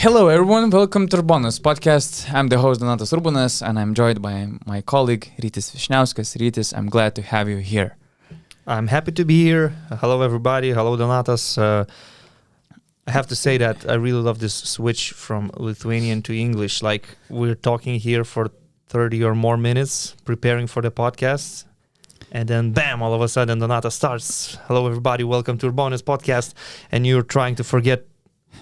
Hello everyone, welcome to URBONUS podcast. I'm the host Donatas URBONUS and I'm joined by my colleague Rytis Vyšniauskas. Rytis, I'm glad to have you here. I'm happy to be here. Hello everybody, hello Donatas. I have to say that I really love this switch from Lithuanian to English. Like we're talking here for 30 or more minutes preparing for the podcast. And then bam, all of a sudden Donatas starts. Hello everybody, welcome to URBONUS podcast. And you're trying to forget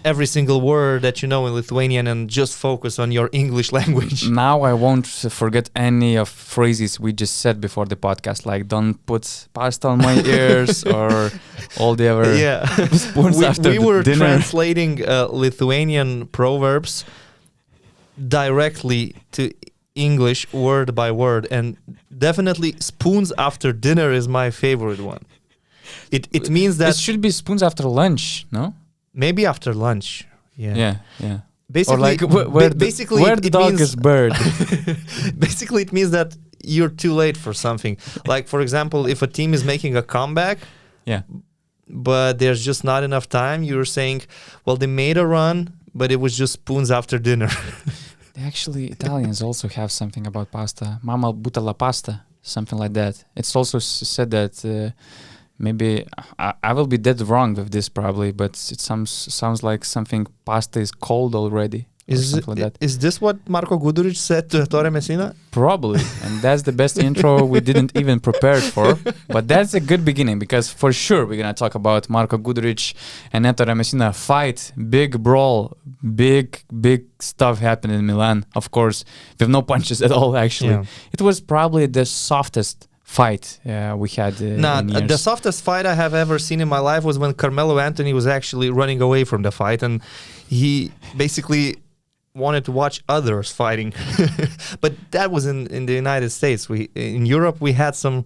every single word that you know in Lithuanian and just focus on your English language. Now I won't forget any of phrases we just said before the podcast, like don't put pasta on my ears or all the other spoons after we were dinner. translating Lithuanian proverbs directly to English word by word, and definitely spoons after dinner is my favorite one. It means that it should be spoons after lunch, no? Maybe after lunch. Yeah. Basically, or like where the dog means, is bird. Basically, it means that you're too late for something. Like, for example, if a team is making a comeback, but there's just not enough time, you're saying, well, they made a run, but it was just spoons after dinner. Actually, Italians also have something about pasta. Mamma butta la pasta, something like that. It's also said that... maybe I will be dead wrong with this probably, but it sounds like something pasta is cold already. Is this what Marco Guduric said to Ettore Messina? Probably, and that's the best intro we didn't even prepare for. But that's a good beginning because for sure we're gonna talk about Marco Guduric and Ettore Messina fight, big brawl, big stuff happened in Milan. Of course, with no punches at all. Actually, It was probably the softest fight we had in years. The softest fight I have ever seen in my life was when Carmelo Anthony was actually running away from the fight, and he basically wanted to watch others fighting. But that was in the United States. In Europe we had some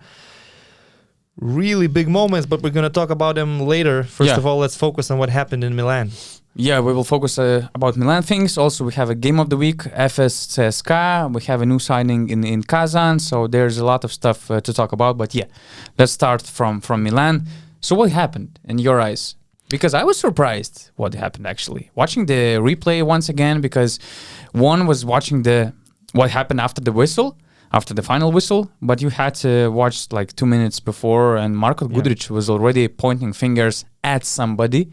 really big moments, but we're going to talk about them later. First of all, let's focus on what happened in Milan. Yeah, we will focus about Milan things. Also, we have a game of the week, FS CSKA. We have a new signing in Kazan. So there's a lot of stuff to talk about. But yeah, let's start from Milan. So what happened in your eyes? Because I was surprised what happened actually. Watching the replay once again, because one was watching what happened after the whistle, after the final whistle, but you had to watch like 2 minutes before, and Marco Guduric was already pointing fingers at somebody.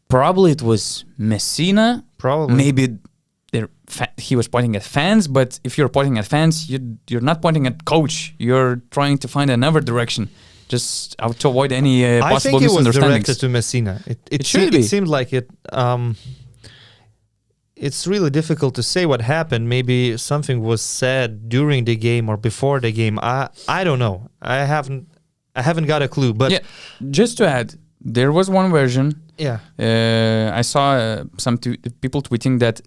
Probably it was Messina. Probably. Maybe he was pointing at fans, but if you're pointing at fans, you're not pointing at coach. You're trying to find another direction, just to avoid any possible misunderstandings. I think it was directed to Messina. It should be. It seemed like it. It's really difficult to say what happened. Maybe something was said during the game or before the game. I don't know. I haven't got a clue. But just to add, there was one version. I saw some people tweeting that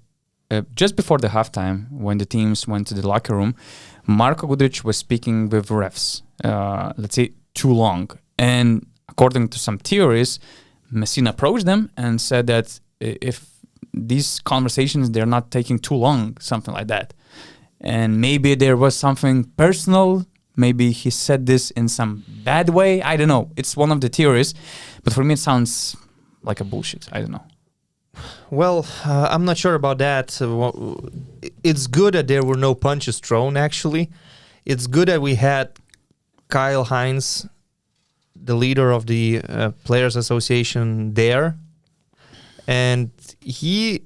just before the halftime, when the teams went to the locker room, Marco Guduric was speaking with refs, let's say too long. And according to some theories, Messina approached them and said that if these conversations, they're not taking too long, something like that. And maybe there was something personal. Maybe he said this in some bad way. I don't know. It's one of the theories. But for me, it sounds like a bullshit. I don't know. Well, I'm not sure about that. It's good that there were no punches thrown, actually. It's good that we had Kyle Hines, the leader of the Players Association, there. And he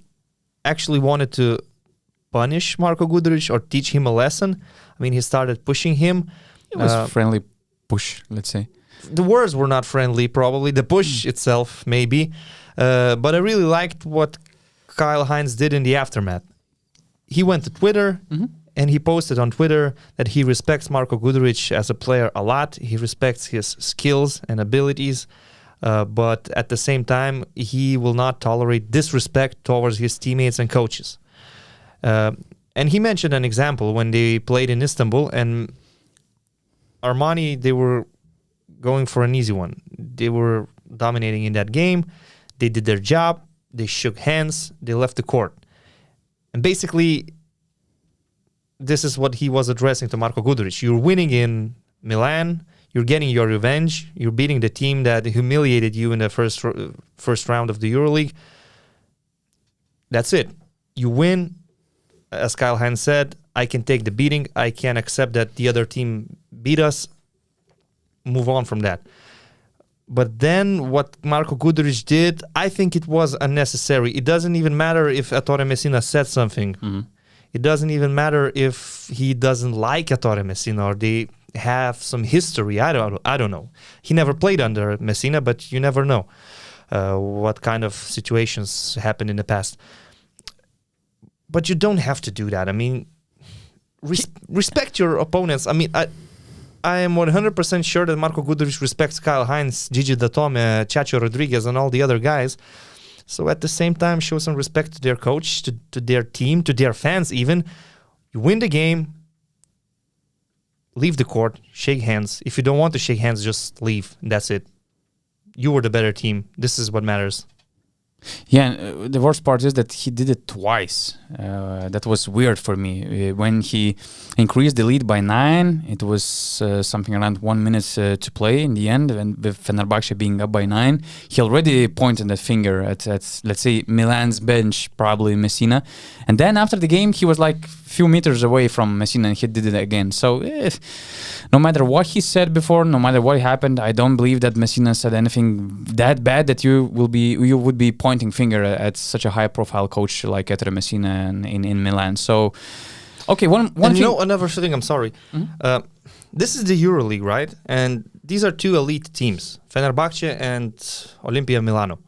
actually wanted to punish Marco Guduric or teach him a lesson. I mean, he started pushing him. It was a friendly push, let's say. The words were not friendly, probably. The push itself, maybe. But I really liked what Kyle Hines did in the aftermath. He went to Twitter and he posted on Twitter that he respects Marco Guduric as a player a lot. He respects his skills and abilities. But at the same time, he will not tolerate disrespect towards his teammates and coaches. And he mentioned an example when they played in Istanbul, and Armani, they were going for an easy one. They were dominating in that game. They did their job. They shook hands. They left the court. And basically, this is what he was addressing to Marco Guduric. You're winning in Milan. You're getting your revenge. You're beating the team that humiliated you in the first round of the EuroLeague. That's it. You win. As Kyle Hines said, I can take the beating. I can accept that the other team beat us. Move on from that. But then what Marco Guduric did, I think it was unnecessary. It doesn't even matter if Ettore Messina said something. Mm-hmm. It doesn't even matter if he doesn't like Ettore Messina or they have some history. I don't know. He never played under Messina, but you never know what kind of situations happened in the past. But you don't have to do that. I mean, respect your opponents. I mean, I am 100% sure that Marco Guduric respects Kyle Hines, Gigi Datome, Chacho Rodriguez, and all the other guys. So at the same time, show some respect to their coach, to their team, to their fans even. You win the game, leave the court, shake hands. If you don't want to shake hands, just leave. That's it. You were the better team. This is what matters. Yeah, and the worst part is that he did it twice. That was weird for me. When he increased the lead by 9, it was something around 1 minute to play in the end, and with Fenerbahce being up by 9, he already pointed the finger at let's say, Milan's bench, probably Messina. And then after the game, he was like few meters away from Messina and he did it again. So no matter what he said before, no matter what happened, I don't believe that Messina said anything that bad that you would be pointing finger at such a high profile coach like Ettore Messina in Milan. So okay, one thing, you know, another thing, I'm sorry. Mm-hmm. This is the EuroLeague, right? And these are two elite teams, Fenerbahce and Olimpia Milano.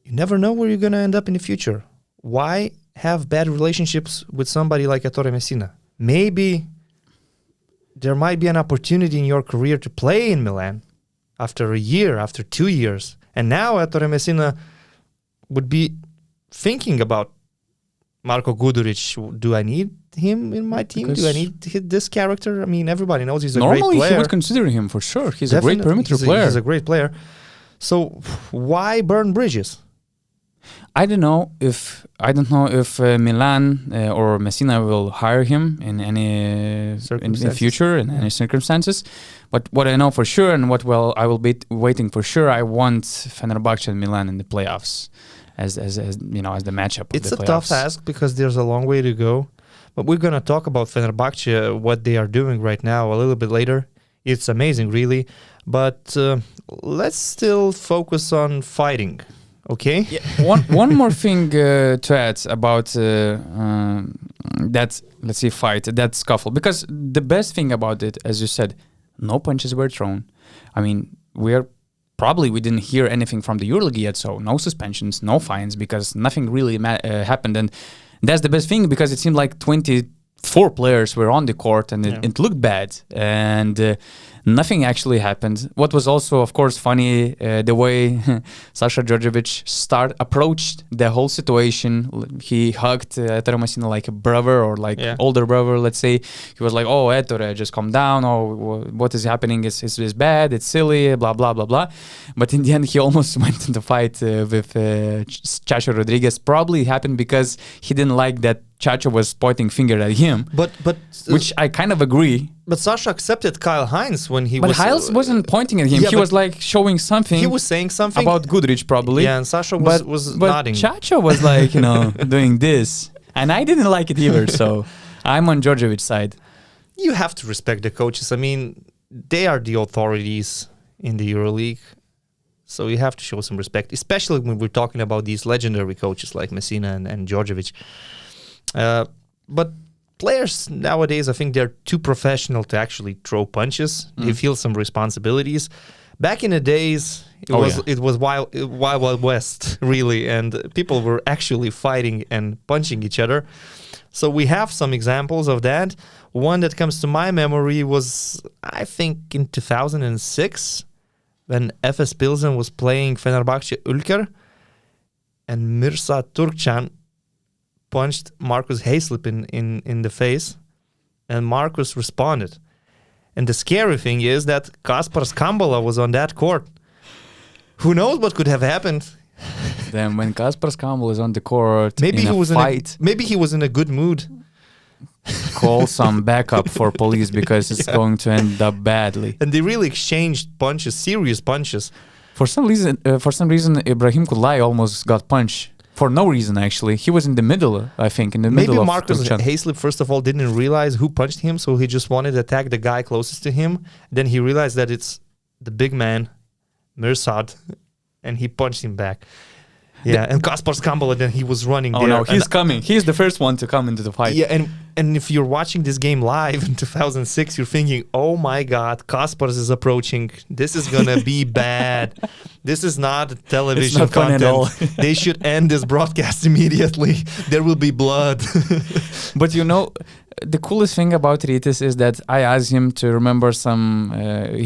You never know where you're going to end up in the future. Why have bad relationships with somebody like Ettore Messina? Maybe there might be an opportunity in your career to play in Milan after a year, after 2 years. And now Ettore Messina would be thinking about Marco Guduric. Do I need him in my team? Do I need this character? I mean, everybody knows he's a great player. Normally, he would consider him for sure. He's a great perimeter player. He's a great player. So why burn bridges? I don't know if Milan or Messina will hire him in any in the future in any circumstances. But what I know for sure, and what I will be waiting for sure, I want Fenerbahce and Milan in the playoffs as you know, as the matchup. It's of the a tough ask because there's a long way to go. But we're gonna talk about Fenerbahce, what they are doing right now, a little bit later. It's amazing, really. But let's still focus on fighting. Okay. Yeah. One more thing to add about that, let's say, fight, that scuffle, because the best thing about it, as you said, no punches were thrown. I mean, we didn't hear anything from the EuroLeague yet, so no suspensions, no fines, because nothing really happened, and that's the best thing, because it seemed like 24 players were on the court, and it looked bad, and nothing actually happened. What was also, of course, funny, the way Sasha Djordjevic approached the whole situation. He hugged Ettore Messina like a brother, or like older brother, let's say. He was like, "Oh, Ettore, just calm down. Oh, what is happening is bad. It's silly, blah, blah, blah, blah." But in the end, he almost went into fight with Chacho Rodriguez. Probably happened because he didn't like that Chacho was pointing finger at him. But which I kind of agree. But Sasha accepted Kyle Hines when he was... But Hines wasn't pointing at him. He was like showing something. He was saying something about Guduric, probably. Yeah, and Sasha was nodding. But Chacho was like, doing this. And I didn't like it either, so I'm on Djordjevic's side. You have to respect the coaches. I mean, they are the authorities in the EuroLeague. So you have to show some respect, especially when we're talking about these legendary coaches like Messina and Djordjevic. But players nowadays, I think they're too professional to actually throw punches. They feel some responsibilities. Back in the days, it was wild west, really, and people were actually fighting and punching each other. So we have some examples of that. One that comes to my memory was, I think, in 2006, when FS Pilsen was playing Fenerbahce Ülker, and Mirza Turkcan punched Marcus Hayslip in the face, and Marcus responded. And the scary thing is that Kaspars Kambala was on that court. Who knows what could have happened? Then when Kaspars Kambala is on the court, maybe he was in a good mood. Call some backup for police because it's going to end up badly. And they really exchanged punches, serious punches. For some reason, Ibrahim Kutlay almost got punched. For no reason, actually. He was in the middle, I think, in the middle of Marcus Turkchan. Hayslip, first of all, didn't realize who punched him, so he just wanted to attack the guy closest to him. Then he realized that it's the big man, Mirsad, and he punched him back. Yeah, and Kaspars Kambala, then he was running there. Oh, no, he's coming. He's the first one to come into the fight. Yeah, and if you're watching this game live in 2006, you're thinking, oh my God, Kaspars is approaching. This is going to be bad. This is not television not content. fun at all. They should end this broadcast immediately. There will be blood. But you know, the coolest thing about Rytis is that I asked him to remember some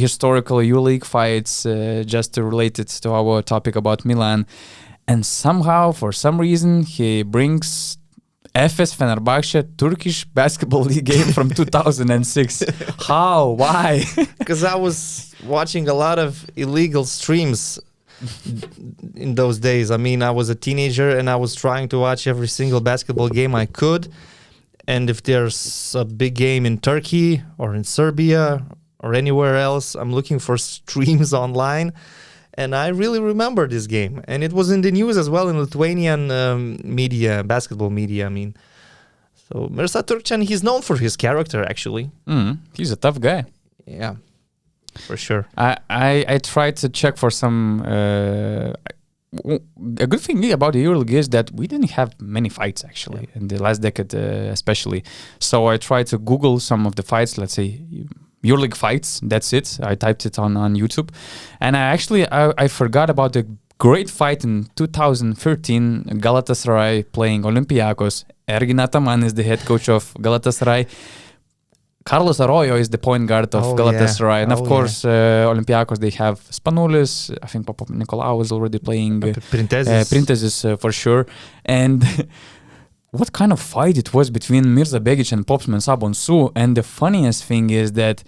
historical EuroLeague fights just to relate it to our topic about Milan. And somehow, for some reason, he brings Efes Fenerbahçe Turkish Basketball League game from 2006. How? Why? Because I was watching a lot of illegal streams in those days. I mean, I was a teenager and I was trying to watch every single basketball game I could. And if there's a big game in Turkey or in Serbia or anywhere else, I'm looking for streams online. And I really remember this game. And it was in the news as well in Lithuanian media, basketball media, I mean. So Mirsad Turkchan, he's known for his character, actually. He's a tough guy. Yeah, for sure. I tried to check for some... a good thing about the EuroLeague is that we didn't have many fights, actually, in the last decade especially. So I tried to Google some of the fights, let's say... EuroLeague fights, that's it. I typed it on YouTube. And I forgot about the great fight in 2013, Galatasaray playing Olympiacos. Ergin Ataman is the head coach of Galatasaray. Carlos Arroyo is the point guard of Galatasaray. And of course, Olympiacos, they have Spanulis. I think Papa Nicolau is already playing. Printezis for sure. And... what kind of fight it was between Mirza Begic and Pops Mensah-Bonsu. And the funniest thing is that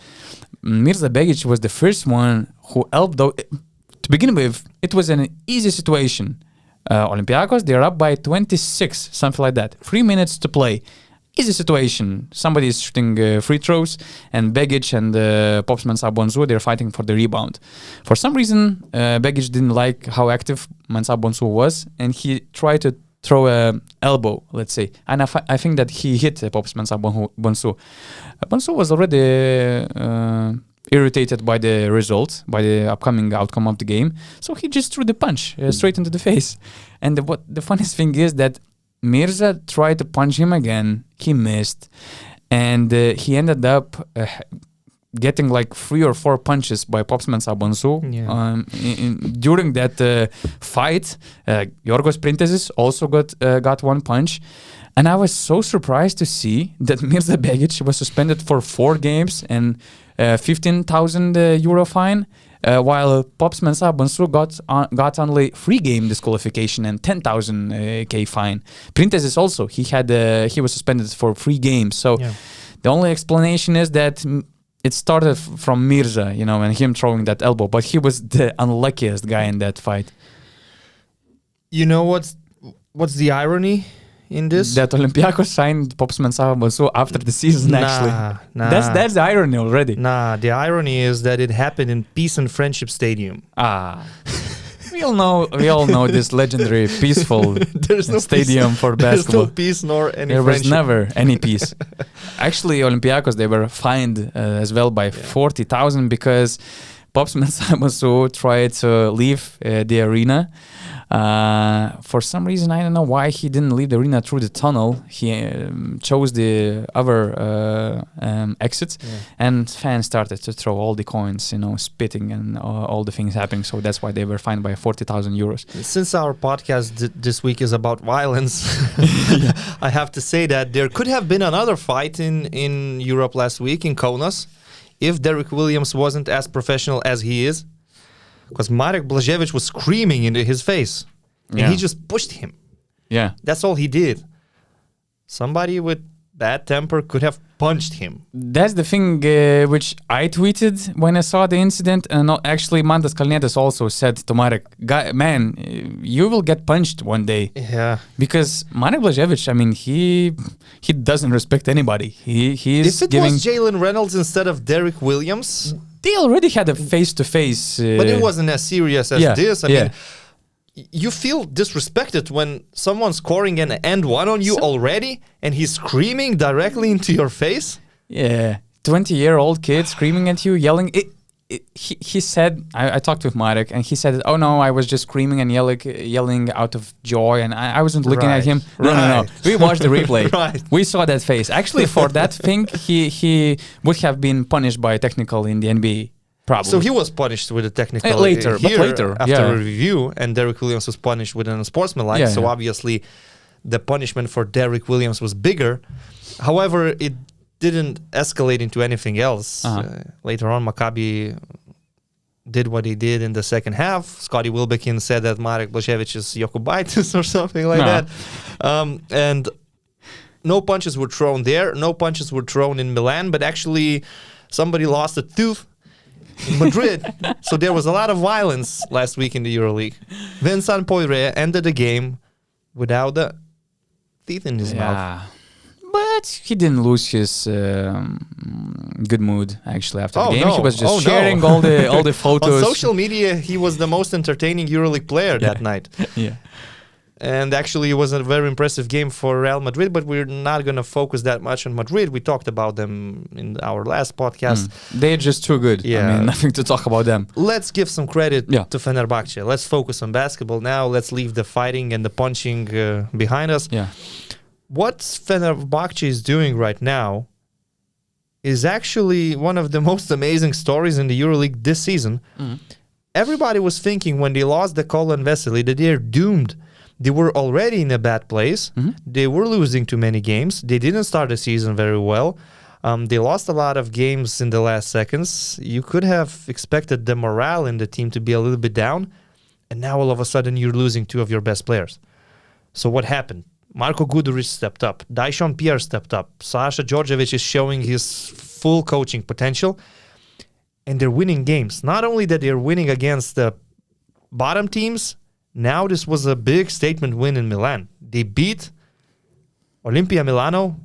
Mirza Begic was the first one who helped out. To begin with, it was an easy situation. Olympiacos, they're up by 26, something like that. 3 minutes to play. Easy situation. Somebody is shooting free throws, and Begic and Pops Mensah-Bonsu, they're fighting for the rebound. For some reason, Begic didn't like how active Mensah-Bonsu was, and he tried to throw a elbow, let's say. And I think that he hit Pops Mensah-Bonsu. Bonsu was already irritated by the result, by the upcoming outcome of the game. So he just threw the punch straight into the face. And the funniest thing is that Mirza tried to punch him again. He missed. And he ended up... getting like 3 or 4 punches by Pops Mensah-Bonsu. During that fight, Yorgos Printezis also got 1 punch. And I was so surprised to see that Mirza Begic was suspended for 4 games and 15,000 euro fine, while Pops Mensah-Bonsu got only 3 game disqualification and 10,000 K fine. Printezis also, he was suspended for 3 games. So the only explanation is that it started from Mirza, and him throwing that elbow, but he was the unluckiest guy in that fight. You know what's the irony in this? That Olympiacos signed Pops Mensah-Bonsu after the season, actually. That's the irony already. The irony is that it happened in Peace and Friendship Stadium. We all know this legendary peaceful stadium for basketball. There's no peace nor any There friendship. was never any peace. Actually, Olympiacos, they were fined as well by 40,000 because Pops Mensah-Bonsu tried to leave the arena. For some reason, I don't know why he didn't leave the arena through the tunnel. He chose the other exit, and fans started to throw all the coins, spitting and all the things happening. So that's why they were fined by 40,000 euros. Since our podcast this week is about violence, I have to say that there could have been another fight in Europe last week in Kaunas if Derek Williams wasn't as professional as he is. Because Marek Blažević was screaming into his face. And he just pushed him. Yeah. That's all he did. Somebody with bad temper could have punched him. That's the thing which I tweeted when I saw the incident. And actually, Mantas Kalnietis also said to Marek, man, you will get punched one day. Yeah. Because Marek Blažević, I mean, he doesn't respect anybody. He is if it was Jalen Reynolds instead of Derek Williams... They already had a face-to-face... but it wasn't as serious as this. I mean, you feel disrespected when someone's scoring an end one on you already, and he's screaming directly into your face. Yeah, 20-year-old kid screaming at you, yelling. He said, I talked with Marek, and he said, "Oh no, I was just screaming and yelling out of joy, and I wasn't looking at him." No. We watched the replay. Right. We saw that face. Actually, for that thing, he would have been punished by technical in the NBA. Probably. So he was punished with a technical later after a review, and Derrick Williams was punished with an unsportsmanlike. So obviously, the punishment for Derrick Williams was bigger. However, it didn't escalate into anything else. Later on, Maccabi did what he did in the second half. Scotty Wilbekin said that Marek Blažević is Jokubaitis or something like that. And no punches were thrown there. No punches were thrown in Milan, but actually somebody lost a tooth in Madrid. So there was a lot of violence last week in the EuroLeague. Vincent Poirier ended the game without the teeth in his mouth. But he didn't lose his good mood actually after the game. No. He was just sharing all the photos. On social media, he was the most entertaining EuroLeague player that night. Yeah. And actually, it was a very impressive game for Real Madrid, but we're not going to focus that much on Madrid. We talked about them in our last podcast. They're just too good. Yeah. I mean, nothing to talk about them. Let's give some credit to Fenerbahce. Let's focus on basketball now. Let's leave the fighting and the punching behind us. Yeah. What Fenerbahce is doing right now is actually one of the most amazing stories in the EuroLeague this season. Everybody was thinking when they lost the Kola and Vesely that they're doomed. They were already in a bad place. They were losing too many games. They didn't start the season very well. They lost a lot of games in the last seconds. You could have expected the morale in the team to be a little bit down. And now all of a sudden you're losing two of your best players. So what happened? Marko Guduric stepped up. Dyson Pierre stepped up. Sasha Djordjevic is showing his full coaching potential. And they're winning games. Not only that they're winning against the bottom teams, now this was a big statement win in Milan. They beat Olimpia Milano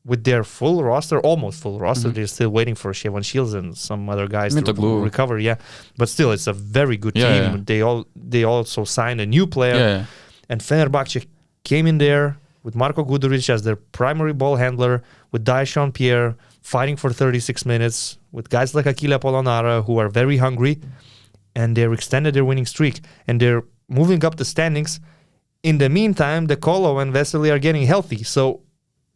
with their full roster, almost full roster. They're still waiting for Shevan Shields and some other guys to recover. Yeah, but still, it's a very good team. Yeah. They also signed a new player. And Fenerbahce came in there with Marko Guduric as their primary ball handler, with Dyson Pierre fighting for 36 minutes, with guys like Achille Polonara who are very hungry. And they're extended their winning streak. And they're moving up the standings. In the meantime, the Kolo and Vesely are getting healthy. So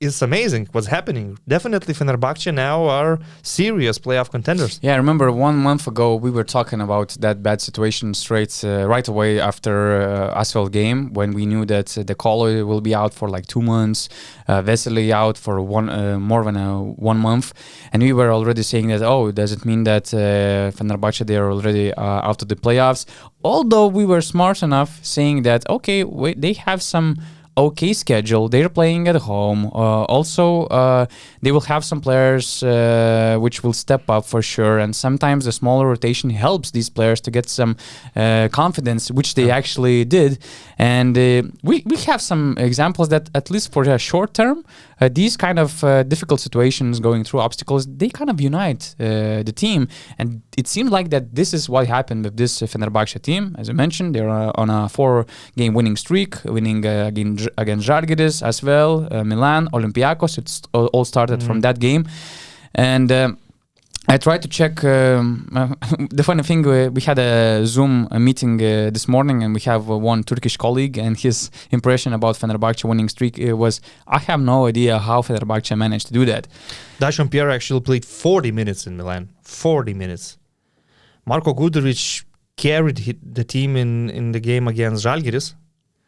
it's amazing what's happening. Definitely Fenerbahce now are serious playoff contenders. Yeah, I remember 1 month ago we were talking about that bad situation right away after Asvel game, when we knew that the Kolo will be out for like 2 months, Vesely out for more than 1 month, and we were already saying that, does it mean that Fenerbahce, they are already out of the playoffs? Although we were smart enough saying that, they have some okay schedule. They're playing at home. Also, they will have some players which will step up for sure. And sometimes the smaller rotation helps these players to get some confidence, which they actually did. And we have some examples that, at least for a short term, these kind of difficult situations, going through obstacles, they kind of unite the team. And it seemed like that this is what happened with this Fenerbahce team. As I mentioned, they're on a 4-game winning streak, winning against Zalgiris as well, Milan, Olympiacos. It's all started from that game. And I tried to check. The funny thing, we had a Zoom meeting this morning, and we have one Turkish colleague, and his impression about Fenerbahce winning streak was, I have no idea how Fenerbahce managed to do that. Dyson Pierre actually played 40 minutes in Milan. 40 minutes. Marko Guduric carried the team in the game against Zalgiris.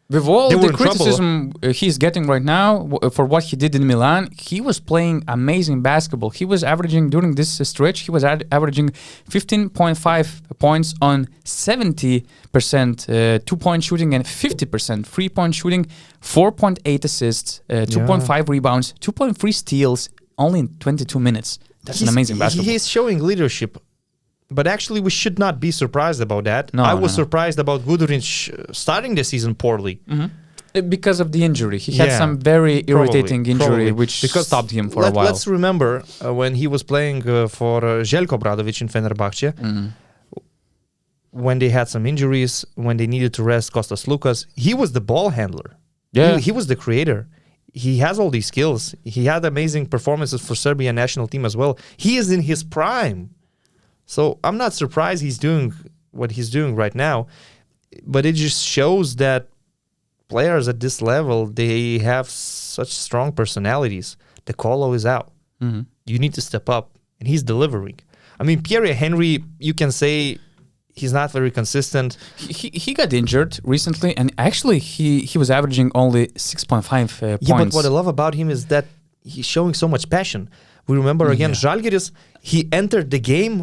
With all the criticism he's getting right now for what he did in Milan, he was playing amazing basketball. He was averaging, during this stretch, he was averaging 15.5 points on 70% 2-point shooting and 50% 3-point shooting, 4.8 assists, 2.5 rebounds, 2.3 steals, only in 22 minutes. That's an amazing basketball. He's showing leadership. But actually, we should not be surprised about that. I was surprised about Guduric starting the season poorly. Because of the injury. He had some very irritating injury, which stopped him for a while. Let's remember when he was playing for Željko Bradović in Fenerbahce, when they had some injuries, when they needed to rest Kostas Lukas, he was the ball handler. Yeah. He was the creator. He has all these skills. He had amazing performances for Serbia national team as well. He is in his prime. So I'm not surprised he's doing what he's doing right now. But it just shows that players at this level, they have such strong personalities. The Colo is out. Mm-hmm. You need to step up. And he's delivering. I mean, Pierre-Henry, you can say he's not very consistent. He got injured recently, and actually he was averaging only 6.5 points. Yeah, but what I love about him is that he's showing so much passion. We remember against Zalgiris, he entered the game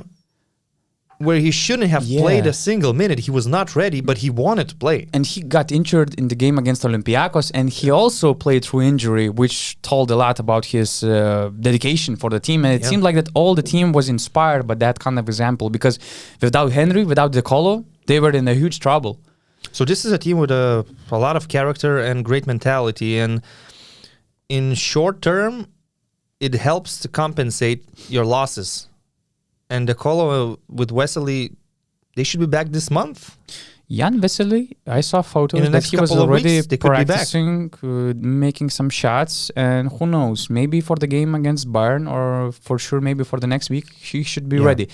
where he shouldn't have played a single minute. He was not ready, but he wanted to play. And he got injured in the game against Olympiacos, and he also played through injury, which told a lot about his dedication for the team. And it seemed like that all the team was inspired by that kind of example, because without Henry, without De Colo, they were in a huge trouble. So this is a team with a lot of character and great mentality. And in short term, it helps to compensate your losses. And De Colo with Vesely, they should be back this month. Jan Vesely, I saw photos in the next that he was couple of already weeks, practicing, making some shots, and who knows, maybe for the game against Bayern, or for sure maybe for the next week, he should be ready.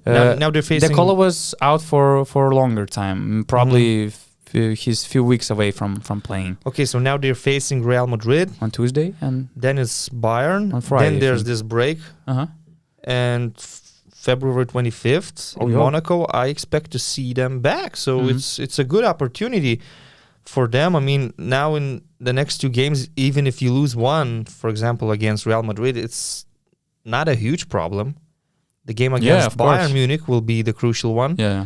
Now they're facing... De Colo was out for a longer time, probably he's few weeks away from playing. Okay, so now they're facing Real Madrid on Tuesday, and then it's Bayern. On Friday. Then there's this break. And February 25th in Monaco, I expect to see them back. So it's a good opportunity for them. I mean, now in the next two games, even if you lose one, for example, against Real Madrid, it's not a huge problem. The game against Bayern Munich will be the crucial one. Yeah.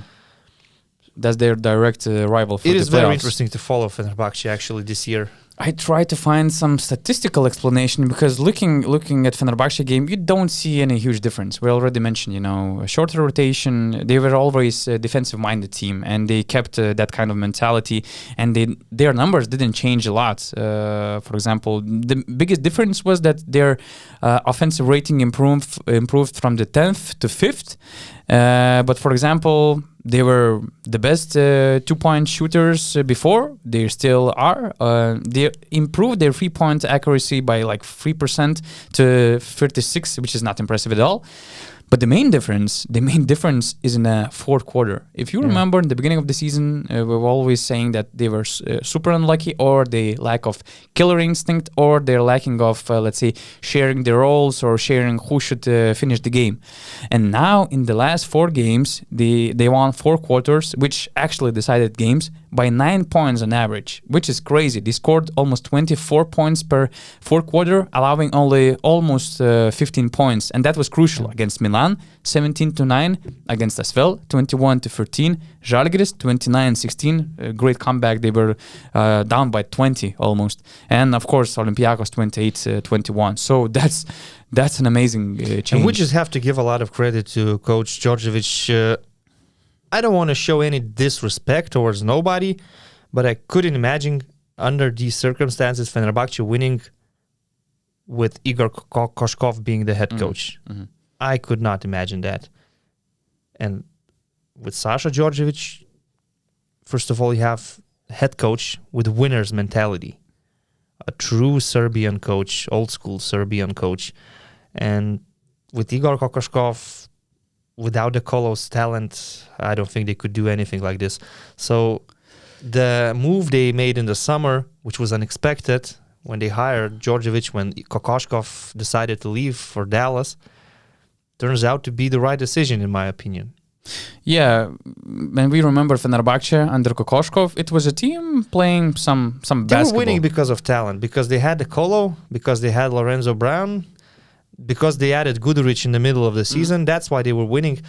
That's their direct rival for the playoffs. It is very interesting to follow Fenerbahce actually this year. I try to find some statistical explanation, because looking at Fenerbahce game, you don't see any huge difference. We already mentioned, a shorter rotation. They were always a defensive-minded team, and they kept that kind of mentality. And their numbers didn't change a lot. For example, the biggest difference was that their offensive rating improved from the 10th to 5th. But for example, they were the best 2-point shooters before. They still are. They improved their 3-point accuracy by like 3% to 36, which is not impressive at all. But the main difference is in the fourth quarter. If you remember, in the beginning of the season, we were always saying that they were super unlucky, or they lack of killer instinct, or they're lacking of, let's say, sharing their roles or sharing who should finish the game. And now, in the last 4 games, they won 4 quarters, which actually decided games by 9 points on average, which is crazy. They scored almost 24 points per 4th quarter, allowing only almost 15 points. And that was crucial against Milan, 17-9, against Asvel, 21-13, Zalgiris, 29-16, great comeback. They were down by 20 almost. And of course, Olympiacos 28-21. So that's an amazing change. And we just have to give a lot of credit to Coach Djordjevic. I don't want to show any disrespect towards nobody, but I couldn't imagine under these circumstances Fenerbahce winning with Igor Koshkov being the head coach. I could not imagine that. And with Sasha Djordjevic, first of all, you have a head coach with winner's mentality, a true Serbian coach, old school Serbian coach. And with Igor Kokoshkov, without the Colo's talent, I don't think they could do anything like this. So the move they made in the summer, which was unexpected, when they hired Djordjevic, when Kokoshkov decided to leave for Dallas, turns out to be the right decision, in my opinion. Yeah, when we remember Fenerbahce under Kokoshkov, it was a team playing some basketball. They were winning because of talent, because they had the Colo, because they had Lorenzo Brown, because they added Guduric in the middle of the season. That's why they were winning.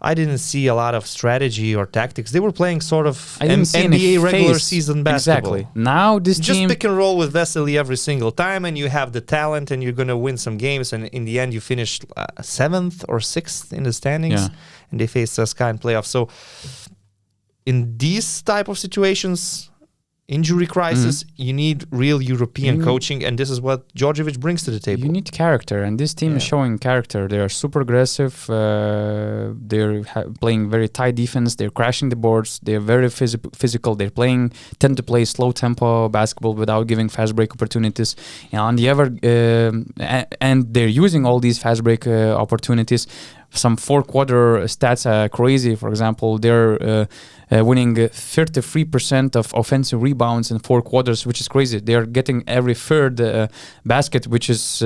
I didn't see a lot of strategy or tactics. They were playing sort of NBA regular season basketball. Exactly. Now this just team... pick and roll with Vesely every single time, and you have the talent, and you're going to win some games. And in the end, you finished 7th or 6th in the standings, and they faced CSKA in playoffs. So in these type of situations, injury crisis, you need real European coaching, and this is what Djordjevic brings to the table. You need character, and this team is showing character. They are super aggressive. They're playing very tight defense. They're crashing the boards. They're very physical. They're tend to play slow tempo basketball without giving fast break opportunities. And and they're using all these fast break opportunities. Some 4-quarter stats are crazy. For example, they're winning 33% of offensive rebounds in 4 quarters, which is crazy. They are getting every third basket, which is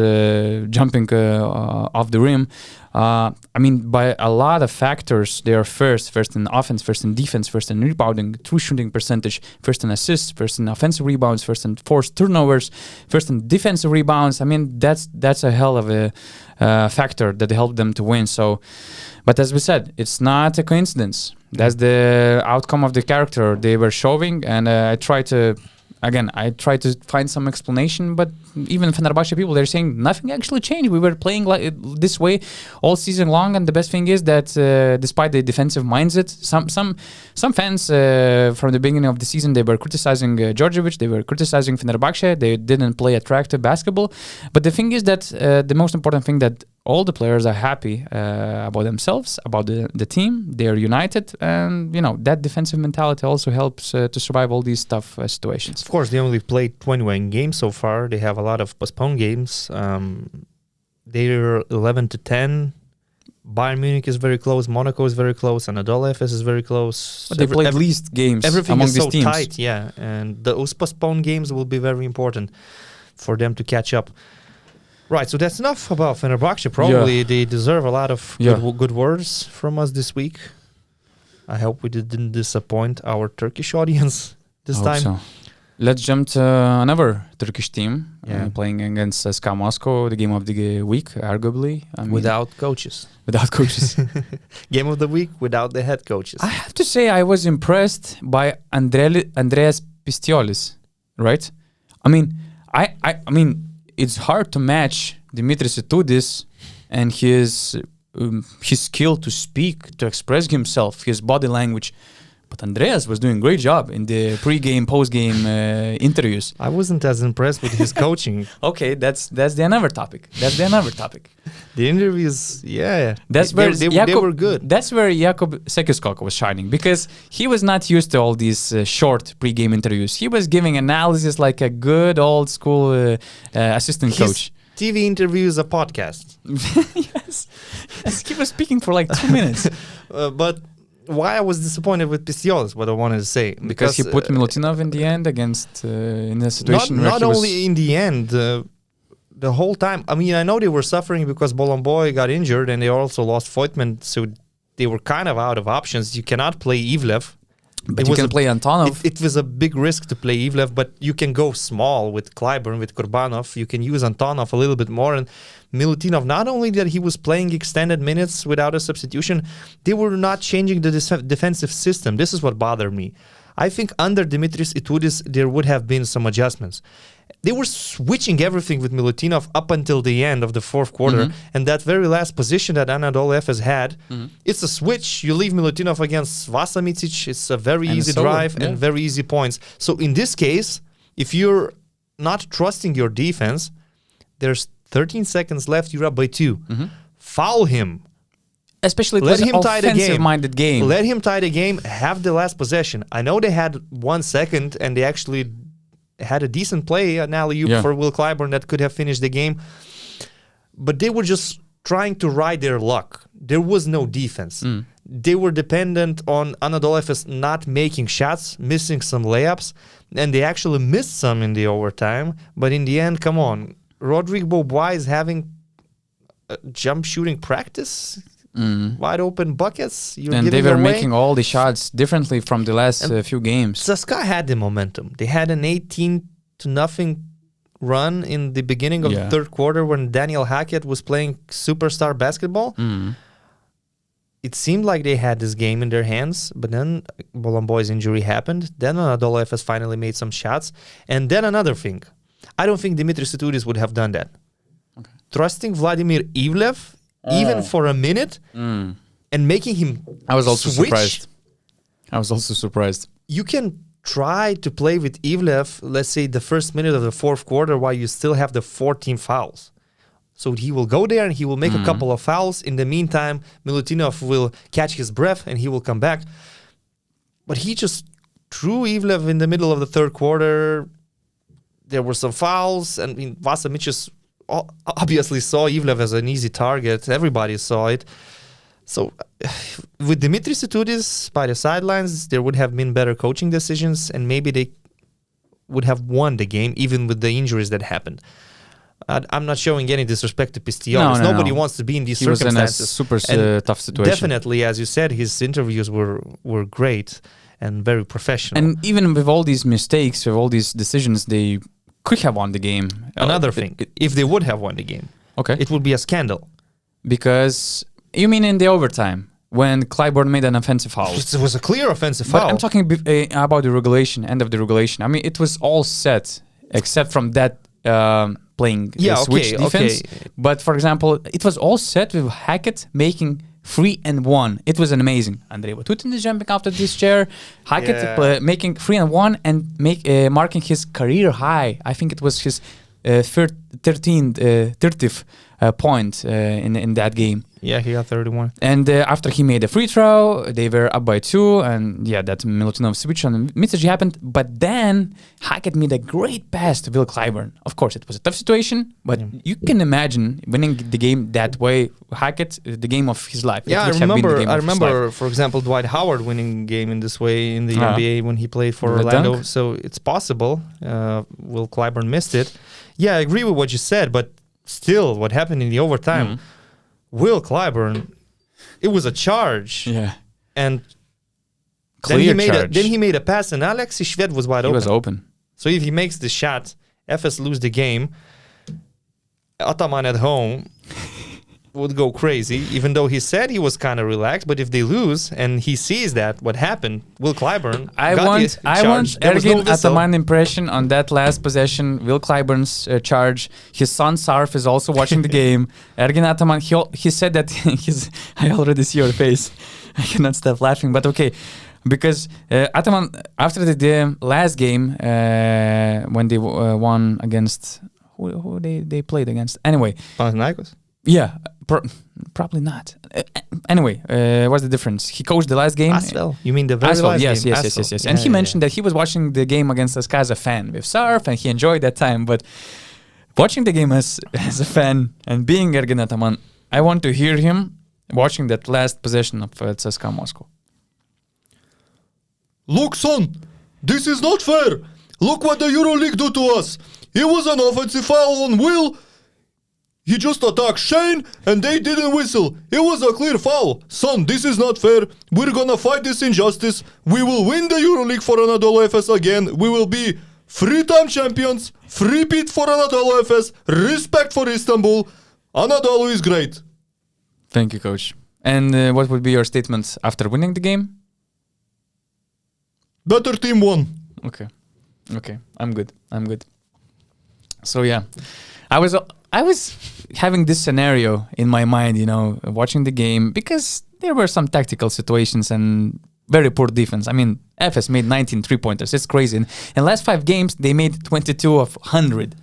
jumping off the rim. By a lot of factors, they are first in offense, first in defense, first in rebounding, true shooting percentage, first in assists, first in offensive rebounds, first in forced turnovers, first in defensive rebounds. That's a hell of a factor that helped them to win. So, but as we said, it's not a coincidence. That's the outcome of the character they were showing, and I try to find some explanation, but even Fenerbahce people, they're saying nothing actually changed. We were playing like this way all season long, and the best thing is that despite the defensive mindset, some fans from the beginning of the season, they were criticizing Djordjevic, they were criticizing Fenerbahce, they didn't play attractive basketball. But the thing is that the most important thing that all the players are happy about themselves, about the team. They are united, and that defensive mentality also helps to survive all these tough situations. Of course, they only played 21 games so far. They have a lot of postponed games. They're 11-10. Bayern Munich is very close. Monaco is very close. Anadolu Efes is very close. But they played least games everything among is these so teams. Tight, yeah. And those postponed games will be very important for them to catch up. Right, so that's enough about Fenerbahce. Probably they deserve a lot of good words from us this week. I hope we didn't disappoint our Turkish audience this time. So. Let's jump to another Turkish team playing against CSKA Moscow, the game of the week, arguably. Without coaches. Without coaches. Game of the week without the head coaches. I have to say I was impressed by Andreas Pistiolis, right? It's hard to match Dimitris Itoudis and his skill to speak, to express himself, his body language. But Andreas was doing a great job in the pre-game, post-game interviews. I wasn't as impressed with his coaching. Okay, that's the another topic. The interviews, they were good. That's where Jakub Sekiskok was shining, because he was not used to all these short pre-game interviews. He was giving analysis like a good old school assistant coach. TV interviews, a podcast. Yes, he was speaking for like 2 minutes. But why I was disappointed with Pistiolis, what I wanted to say. Because he put Milutinov in the end against in a situation not only in the end, the whole time. I know they were suffering because Bolomboy got injured and they also lost Voigtman, so they were kind of out of options. You cannot play Ivlev. But you can play Antonov. It was a big risk to play Ivlev, but you can go small with Clyburn, with Kurbanov. You can use Antonov a little bit more. And Milutinov, not only that he was playing extended minutes without a substitution, they were not changing the defensive system. This is what bothered me. I think under Dimitris Itoudis, there would have been some adjustments. They were switching everything with Milutinov up until the end of the fourth quarter. And that very last position that Anadolu Efes had, it's a switch. You leave Milutinov against Vasa Micic. It's a very easy drive and very easy points. So in this case, if you're not trusting your defense, there's 13 seconds left, you're up by 2. Foul him. Especially let him tie the game. Let him tie the game, have the last possession. I know they had 1 second and they actually had a decent play, an alley-oop for Will Clyburn that could have finished the game. But they were just trying to ride their luck. There was no defense. They were dependent on Anadolu Efes not making shots, missing some layups, and they actually missed some in the overtime. But in the end, come on, Rodrigue Beaubois is having a jump shooting practice. Wide open buckets. And they were making all the shots differently from the last few games. CSKA had the momentum. They had an 18-0 run in the beginning of the third quarter when Daniel Hackett was playing superstar basketball. It seemed like they had this game in their hands, but then Bolomboy's injury happened. Then Anadolu Efes finally made some shots. And then another thing. I don't think Dimitris Itoudis would have done that. Okay. Trusting Vladimir Ivlev even for a minute, and making him I was also switch. surprised. You can try to play with Ivlev, let's say the first minute of the fourth quarter, while you still have the 14 fouls. So he will go there and he will make a couple of fouls. In the meantime, Milutinov will catch his breath and he will come back. But he just threw Ivlev in the middle of the third quarter. There were some fouls, and Vasamichis obviously saw Ivlev as an easy target. Everybody saw it. So with Dimitris Itoudis by the sidelines, there would have been better coaching decisions, and maybe they would have won the game, even with the injuries that happened. I'm not showing any disrespect to Pistianis. Nobody wants to be in these circumstances. He was in a super tough situation. Definitely, as you said, his interviews were great and very professional. And even with all these mistakes, with all these decisions, they could have won the game. Another thing, if they would have won the game, it would be a scandal. Because, you mean in the overtime, when Clyburn made an offensive foul? It was a clear offensive foul. But I'm talking about the regulation, end of the regulation. I mean, it was all set, except from that playing switch defense. But for example, it was all set with Hackett making 3-1. It was amazing. Andrei Vatutin is jumping out of this chair. Hackett making 3-1 and marking his career high. I think it was his 30th point in that game. Yeah, he got 31. And after he made a free throw, they were up by 2, and that Milutinov switch on mid-range happened. But then Hackett made a great pass to Will Clyburn. Of course, it was a tough situation, but you can imagine winning the game that way. Hackett, the game of his life. Yeah, I remember, for example, Dwight Howard winning game in this way in the NBA when he played for Orlando. Dunk. So it's possible. Will Clyburn missed it. Yeah, I agree with what you said, but still, what happened in the overtime? Will Clyburn, it was a charge. Yeah. And then he made a pass, and Alexis Shved was wide open. He was open. So if he makes the shot, FS lose the game. Ataman at home would go crazy, even though he said he was kind of relaxed. But if they lose and he sees that, what happened, Will Clyburn I want Ergin Ataman impression on that last possession. Will Clyburn's charge. His son Sarf is also watching the game. Ergin Ataman, he said that I already see your face. I cannot stop laughing, but okay. Because Ataman, after the last game, when they won against... Who they played against? Anyway. Panathinaikos? Yeah, probably not. Anyway, what's the difference? He coached the last game. Asvel. You mean the very last game? Yes. Yeah, and he mentioned that he was watching the game against CSKA as a fan with Sarf, and he enjoyed that time. But watching the game as a fan and being Ergin Ataman, I want to hear him watching that last possession of CSKA Moscow. Look, son, this is not fair. Look what the EuroLeague do to us. It was an offensive foul on Will. He just attacked Shane and they didn't whistle. It was a clear foul. Son, this is not fair. We're gonna fight this injustice. We will win the EuroLeague for Anadolu Efes again. We will be 3-time champions. 3-peat for Anadolu Efes. Respect for Istanbul. Anadolu is great. Thank you, coach. And what would be your statement after winning the game? Better team won. Okay. I'm good. So yeah, I was having this scenario in my mind, watching the game, because there were some tactical situations and very poor defense. I mean, FS made 19 3-pointers. It's crazy. In last 5 games, they made 22 of 100.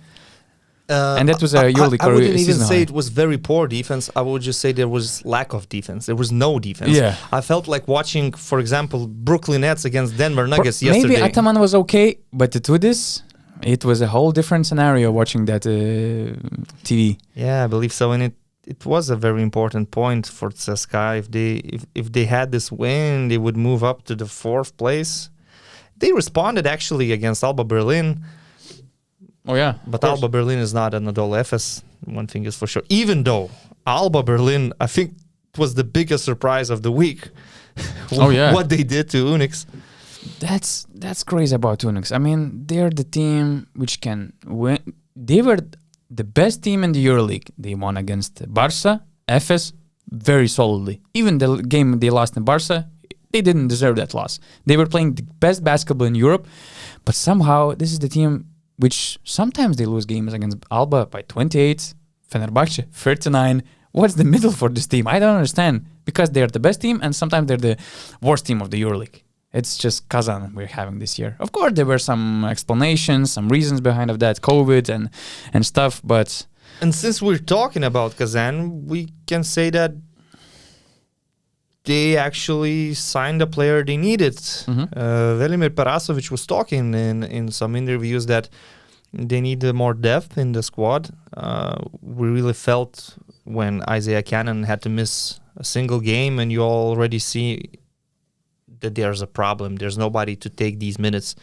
And that was a EuroLeague I wouldn't even say it was very poor defense. I would just say there was lack of defense. There was no defense. Yeah. I felt like watching, for example, Brooklyn Nets against Denver Nuggets yesterday. Maybe Ataman was okay, but Itoudis, it was a whole different scenario watching that TV. Yeah, I believe so. And it was a very important point for CSKA. If they had this win, they would move up to the 4th place. They responded actually against Alba Berlin. Oh yeah, but Alba Berlin is not Anadolu Efes. One thing is for sure. Even though Alba Berlin, I think, was the biggest surprise of the week. What they did to UNICS. That's crazy about UNICS. I mean, they're the team which can win. They were the best team in the EuroLeague. They won against Barca, Efes, very solidly. Even the game they lost in Barca, they didn't deserve that loss. They were playing the best basketball in Europe, but somehow this is the team which sometimes they lose games against Alba by 28, Fenerbahce 39. What's the middle for this team? I don't understand. Because they're the best team and sometimes they're the worst team of the EuroLeague. It's just Kazan we're having this year. Of course, there were some explanations, some reasons behind of that, COVID and stuff, but... And since we're talking about Kazan, we can say that they actually signed a player they needed. Velimir Perasovic was talking in some interviews that they need more depth in the squad. We really felt when Isaiah Cannon had to miss a single game, and you already see that there's a problem. There's nobody to take these minutes.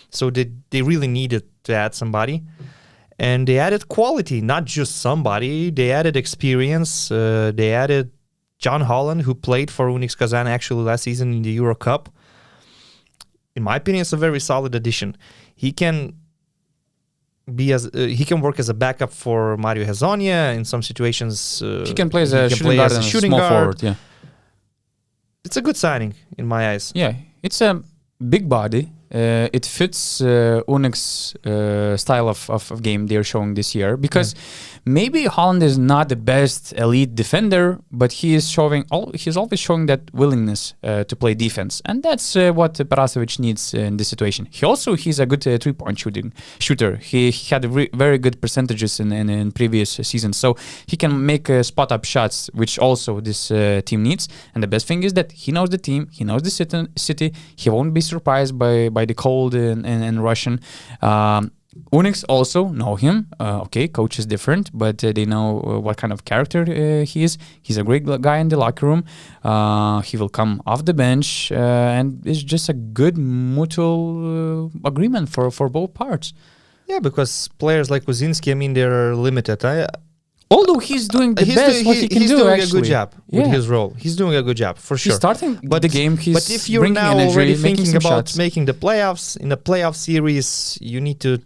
So they really needed to add somebody. And they added quality, not just somebody. They added experience. They added John Holland, who played for UNICS Kazan actually last season in the Euro Cup. In my opinion, it's a very solid addition. He can work as a backup for Mario Hezonja in some situations. He can play as a shooting guard, forward. Yeah, it's a good signing in my eyes. Yeah, it's a big body. It fits UNICS style of game they're showing this year, because maybe Holland is not the best elite defender, but he's always showing that willingness to play defense, and that's what Perasovic needs in this situation. He's a good 3-point shooter. He had very good percentages in previous seasons, so he can make spot up shots, which also this team needs. And the best thing is that he knows the team, he knows the city. He won't be surprised by the cold in Russian. UNICS also know him. Coach is different, but they know what kind of character he is. He's a great guy in the locker room. He will come off the bench, and it's just a good mutual agreement for both parts. Yeah, because players like Kuzinski, I mean, they're limited. Although he's doing the best what he can do, he's doing actually. a good job with his role. He's doing a good job, for sure. He's starting the game, but if you're now energy, already thinking about shots. making the playoffs, in the playoff series, you need to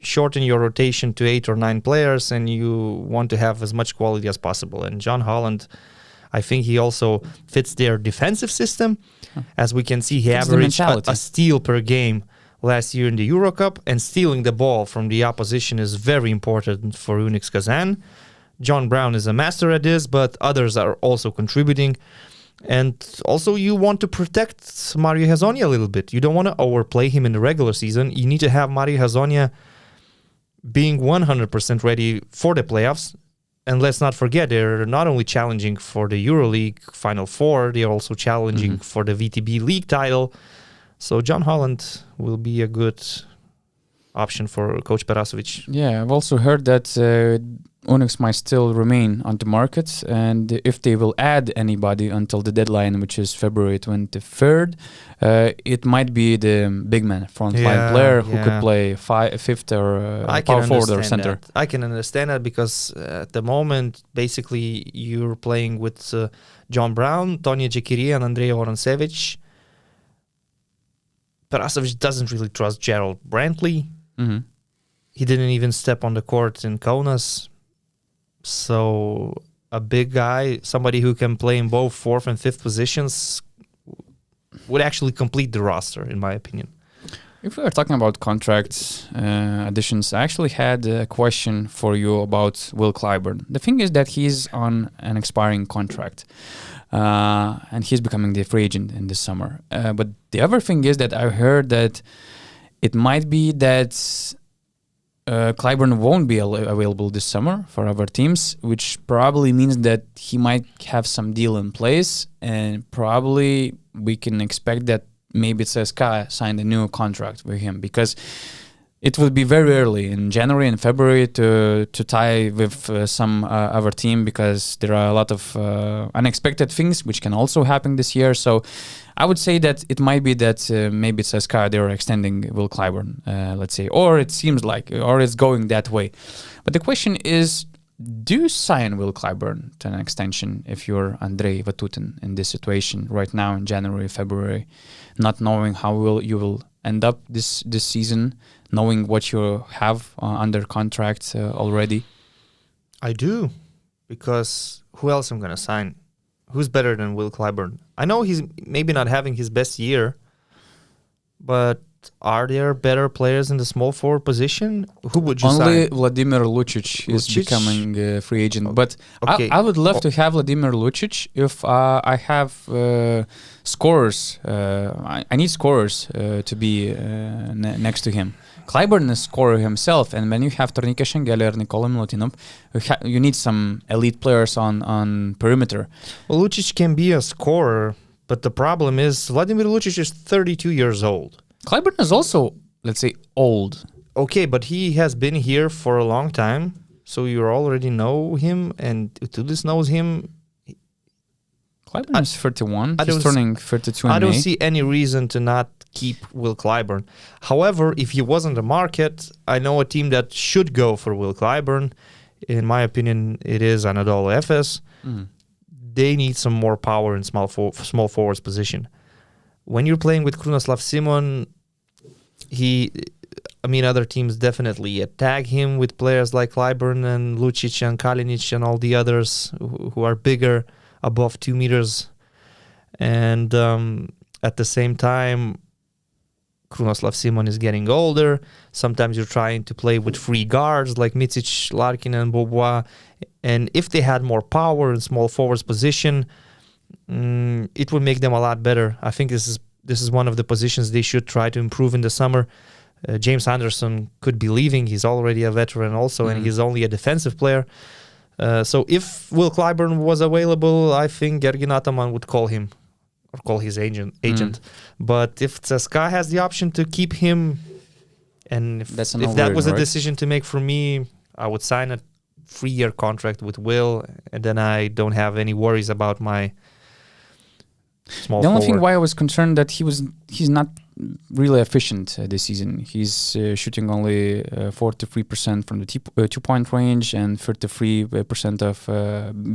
shorten your rotation to 8 or 9 players, and you want to have as much quality as possible. And John Holland, I think he also fits their defensive system. As we can see, he averaged a steal per game last year in the Euro Cup, and stealing the ball from the opposition is very important for UNICS Kazan. John Brown is a master at this, but others are also contributing. And also you want to protect Mario Hezonja a little bit. You don't want to overplay him in the regular season. You need to have Mario Hezonja being 100% ready for the playoffs. And let's not forget, they're not only challenging for the EuroLeague Final Four, they're also challenging for the VTB League title. So John Holland will be a good option for Coach Perasovic. Yeah, I've also heard that UNICS might still remain on the market, and if they will add anybody until the deadline, which is February 23rd, it might be the big man, frontline player who could play fifth or power forward or center. I can understand that, because at the moment, basically, you're playing with John Brown, Tonje Džekirija, and Andrej Voroncevic. Perasovic doesn't really trust Gerald Brantley. He didn't even step on the court in Kaunas. So a big guy, somebody who can play in both 4th and 5th positions, would actually complete the roster, in my opinion. If we are talking about contracts, additions, I actually had a question for you about Will Clyburn. The thing is that he's on an expiring contract, and he's becoming the free agent in this summer. But the other thing is that I heard that it might be that Clyburn won't be available this summer for other teams, which probably means that he might have some deal in place, and probably we can expect that maybe CSKA signed a new contract with him, because it would be very early in January and February to tie with some other team, because there are a lot of unexpected things which can also happen this year. So I would say that it might be that maybe CSKA, they're extending Will Clyburn, let's say, or it seems like, or it's going that way. But the question is, do you sign Will Clyburn to an extension if you're Andrei Vatutin in this situation right now in January, February, not knowing how you will end up this season, knowing what you have under contract already? I do, because who else I'm going to sign? Who's better than Will Clyburn? I know he's maybe not having his best year, but are there better players in the small forward position? Who would you Only sign? Vladimir Lucic is becoming a free agent. But okay. I would love to have Vladimir Lucic if I have scorers. I need scorers to be next to him. Clyburn is a scorer himself, and when you have Tornike Šengelė or Nikola Milutinov, you need some elite players on perimeter. Well, Lucic can be a scorer, but the problem is Vladimir Lucic is 32 years old. Clyburn is also, let's say, old. Okay, but he has been here for a long time, so you already know him, and Itoudis knows him. Clyburn is 31. He's turning 32 in May. I don't see any reason to not keep Will Clyburn. However, if he was on the market, I know a team that should go for Will Clyburn. In my opinion, it is Anadolu Efes. They need some more power in small forwards position. When you're playing with Krunoslav Simon, other teams definitely attack him with players like Clyburn and Lucic and Kalinic and all the others who are bigger, above 2 meters. And at the same time, Krunoslav Simon is getting older. Sometimes you're trying to play with free guards like Micic, Larkin, and Bobois. And if they had more power in small forwards position, it would make them a lot better. I think this is one of the positions they should try to improve in the summer. James Anderson could be leaving. He's already a veteran also, and he's only a defensive player. So if Will Clyburn was available, I think Ergin Ataman would call him or call his agent. But if CSKA has the option to keep him, and if that was a decision to make for me, I would sign a 3-year contract with Will, and then I don't have any worries about my small forward. The only thing why I was concerned that he's not really efficient this season. He's shooting only 43% from the 2-point range and 33% of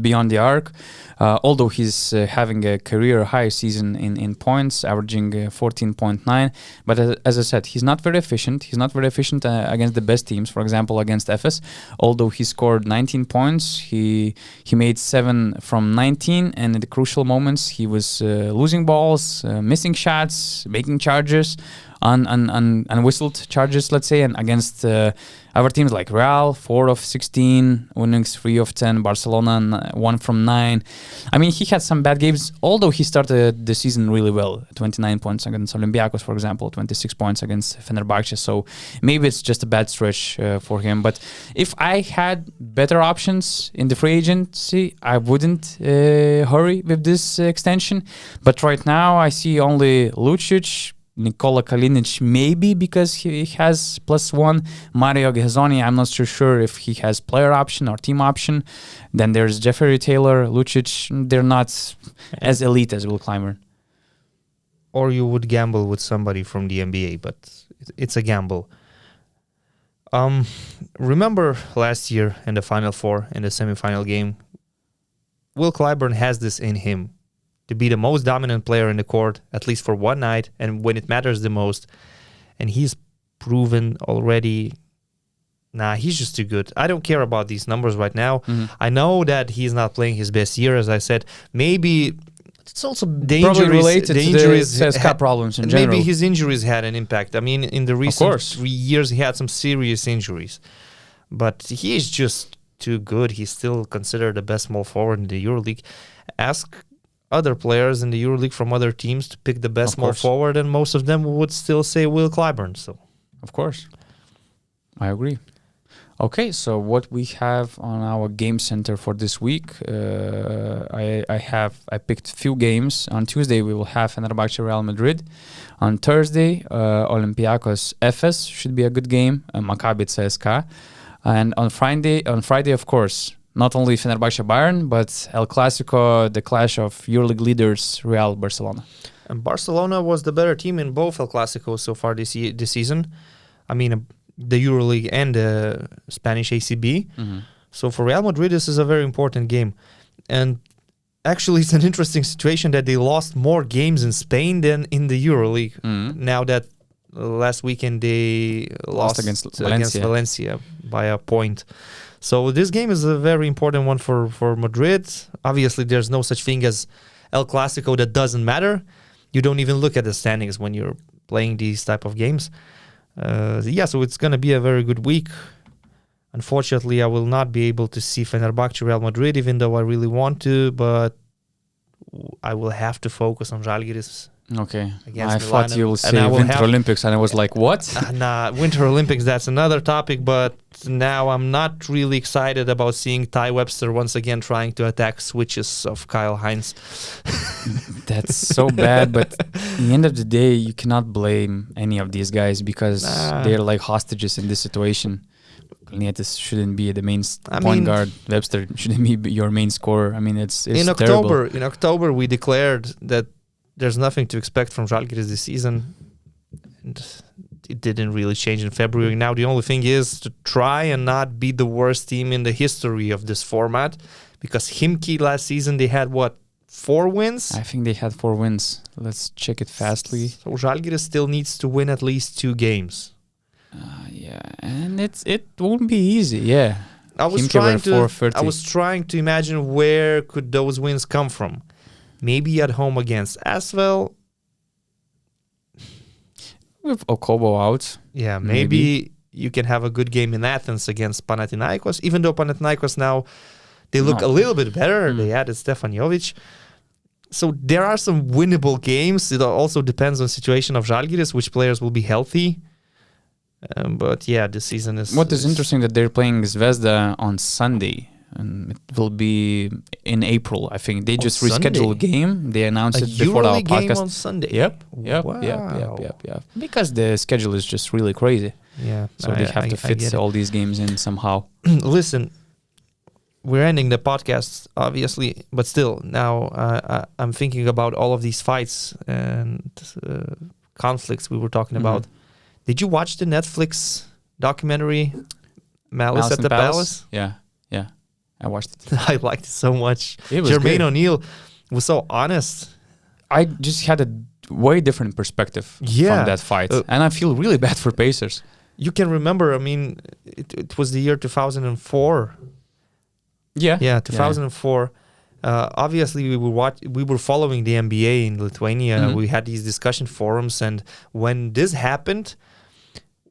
beyond the arc. Although he's having a career high season in points, averaging 14.9. But as I said, he's not very efficient. He's not very efficient against the best teams. For example, against Efes, although he scored 19 points, he made 7 from 19, and in the crucial moments he was losing balls, missing shots, making charges. Unwhistled charges, let's say, and against other teams like Real, 4 of 16, UNICS 3 of 10, Barcelona 1 from 9. I mean, he had some bad games, although he started the season really well. 29 points against Olympiacos, for example, 26 points against Fenerbahce. So maybe it's just a bad stretch for him. But if I had better options in the free agency, I wouldn't hurry with this extension. But right now, I see only Lucic, Nikola Kalinic, maybe because he has +1. Mario Gazzoni, I'm not so sure if he has player option or team option. Then there's Jeffrey Taylor, Lucic. They're not as elite as Will Clyburn. Or you would gamble with somebody from the NBA, but it's a gamble. Remember last year in the Final Four, in the semifinal game, Will Clyburn has this in him, to be the most dominant player in the court, at least for one night, and when it matters the most. And he's proven already, he's just too good. I don't care about these numbers right now. I know that he's not playing his best year, as I said. Maybe it's also the injuries related to the CSKA problems in general. Maybe his injuries had an impact. I mean, in the recent 3 years, he had some serious injuries. But he is just too good. He's still considered the best small forward in the EuroLeague. Ask other players in the EuroLeague from other teams to pick the best small forward, and most of them would still say Will Clyburn. So, of course, I agree. Okay, so what we have on our game center for this week, I picked few games. On Tuesday we will have Fenerbahçe Real Madrid. On Thursday, Olympiacos Efes should be a good game. Maccabi CSKA, and on Friday, of course, not only Fenerbahçe Bayern, but El Clasico, the clash of EuroLeague leaders Real Barcelona. And Barcelona was the better team in both El Clasicos so far this season. I mean, the EuroLeague and the Spanish ACB. So for Real Madrid, this is a very important game. And actually, it's an interesting situation that they lost more games in Spain than in the EuroLeague. Now that last weekend they lost against Valencia by a point. So this game is a very important one for Madrid. Obviously, there's no such thing as El Clasico that doesn't matter. You don't even look at the standings when you're playing these type of games. So it's going to be a very good week. Unfortunately, I will not be able to see Fenerbahce Real Madrid, even though I really want to, but I will have to focus on Zalgiris. Okay. Against I thought Milano. you will say Winter Olympics, and I was like, what? Winter Olympics, that's another topic, but now I'm not really excited about seeing Ty Webster once again trying to attack switches of Kyle Hines. That's so bad, but at the end of the day, you cannot blame any of these guys because they're like hostages in this situation. Kalnietis shouldn't be the main point guard. Webster shouldn't be your main scorer. I mean, it's terrible. In October, we declared that there's nothing to expect from Zalgiris this season. And it didn't really change in February. Now the only thing is to try and not be the worst team in the history of this format. Because Himki last season, they had, 4 wins? I think they had 4 wins. Let's check it fastly. So Zalgiris still needs to win at least 2 games. And it won't be easy. Yeah, I was trying to imagine where could those wins come from. Maybe at home against Asvel. With Okobo out. Yeah, maybe you can have a good game in Athens against Panathinaikos. Even though Panathinaikos now, they look a little bit better. They added Stefan Jovic. So there are some winnable games. It also depends on the situation of Zalgiris, which players will be healthy. But yeah, this season is... What is interesting that they're playing Zvezda on Sunday. And it will be in April, I think. They just rescheduled a game. They announced it before our podcast. Game on Sunday? Yep. Wow. Because the schedule is just really crazy. Yeah. So they have to fit all these games in somehow. Listen, we're ending the podcast, obviously. But still, now I'm thinking about all of these fights and conflicts we were talking about. Did you watch the Netflix documentary, Malice at the Palace? Yeah. I watched it. I liked it so much. It was Jermaine O'Neal was so honest. I just had a way different perspective from that fight. And I feel really bad for Pacers. You can remember, I mean, it was the year 2004. Yeah. 2004. Obviously, we were following the NBA in Lithuania. We had these discussion forums. And when this happened,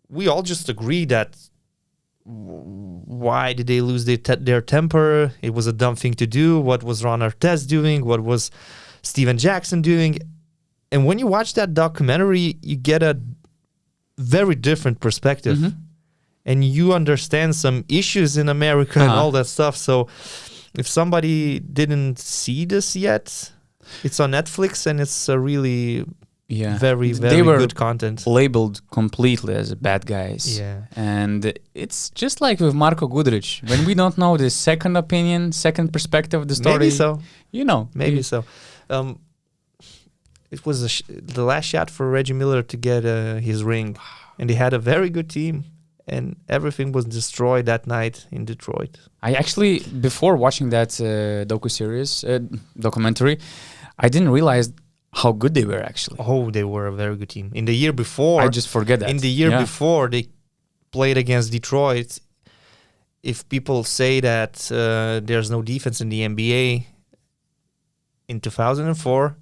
we all just agreed that why did they lose their temper? It was a dumb thing to do. What was Ron Artest doing? What was Steven Jackson doing? And when you watch that documentary, you get a very different perspective. And you understand some issues in America and all that stuff. So if somebody didn't see this yet, it's on Netflix and it's a really... very, very good content. Labeled completely as bad guys. Yeah. And it's just like with Marko Guduric. When we don't know the second opinion, second perspective of the story. Maybe so. Maybe so. It was the last shot for Reggie Miller to get his ring. And they had a very good team. And everything was destroyed that night in Detroit. I actually, before watching that documentary, I didn't realize how good they were actually. Oh, they were a very good team. In the year before... I just forget that. In the year before, they played against Detroit. If people say that there's no defense in the NBA, in 2004,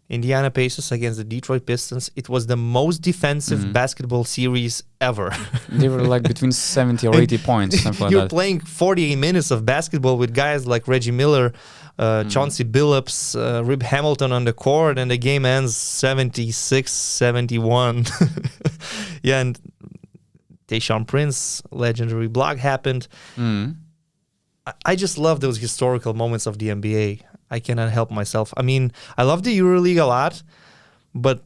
Indiana Pacers against the Detroit Pistons, it was the most defensive basketball series ever. They were like between 70 or 80 points, something like that. You're playing 48 minutes of basketball with guys like Reggie Miller, Chauncey Billups, Rip Hamilton on the court, and the game ends 76-71. And Tayshaun Prince, legendary block happened. I just love those historical moments of the NBA. I cannot help myself. I mean, I love the EuroLeague a lot, but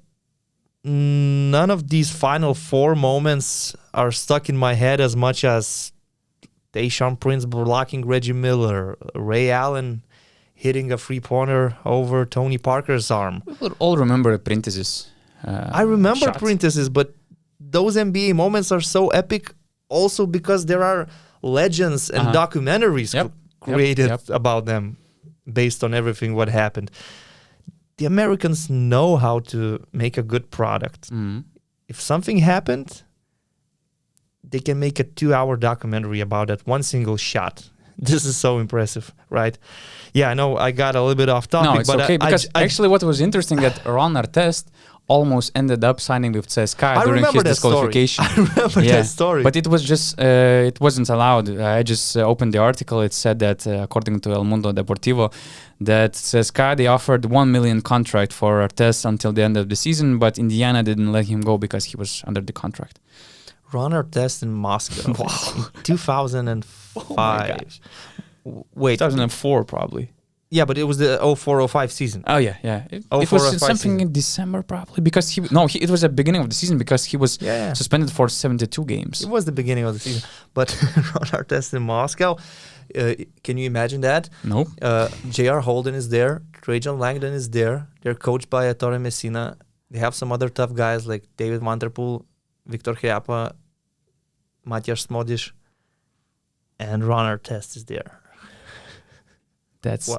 none of these Final Four moments are stuck in my head as much as Tayshaun Prince blocking Reggie Miller, Ray Allen hitting a three-pointer over Tony Parker's arm. We will all remember Printez's I remember Printez's, but those NBA moments are so epic also because there are legends and documentaries created about them based on everything what happened. The Americans know how to make a good product. If something happened, they can make a 2-hour documentary about that one single shot. This is so impressive, right? Yeah, I know I got a little bit off topic. No, it's but okay, because actually what was interesting that Ron Artest almost ended up signing with CSKA during his disqualification. I remember that story. But it was just, it wasn't allowed. I just opened the article. It said that, according to El Mundo Deportivo, that CSKA, they offered 1 million contract for Artest until the end of the season, but Indiana didn't let him go because he was under the contract. Ron Artest in Moscow. Wow. In 2005. Oh my gosh. Wait. 2004 probably. Yeah, but it was the 04-05 season. Oh yeah. It was something in December probably because it was the beginning of the season because he was suspended for 72 games. It was the beginning of the season. But Ron Artest in Moscow, can you imagine that? No. J.R. Holden is there. Trajan Langdon is there. They're coached by Guduric Messina. They have some other tough guys like David Van Der Poel, Victor Hjapa, Matjaž Smodiš, and Ron Artest is there. That's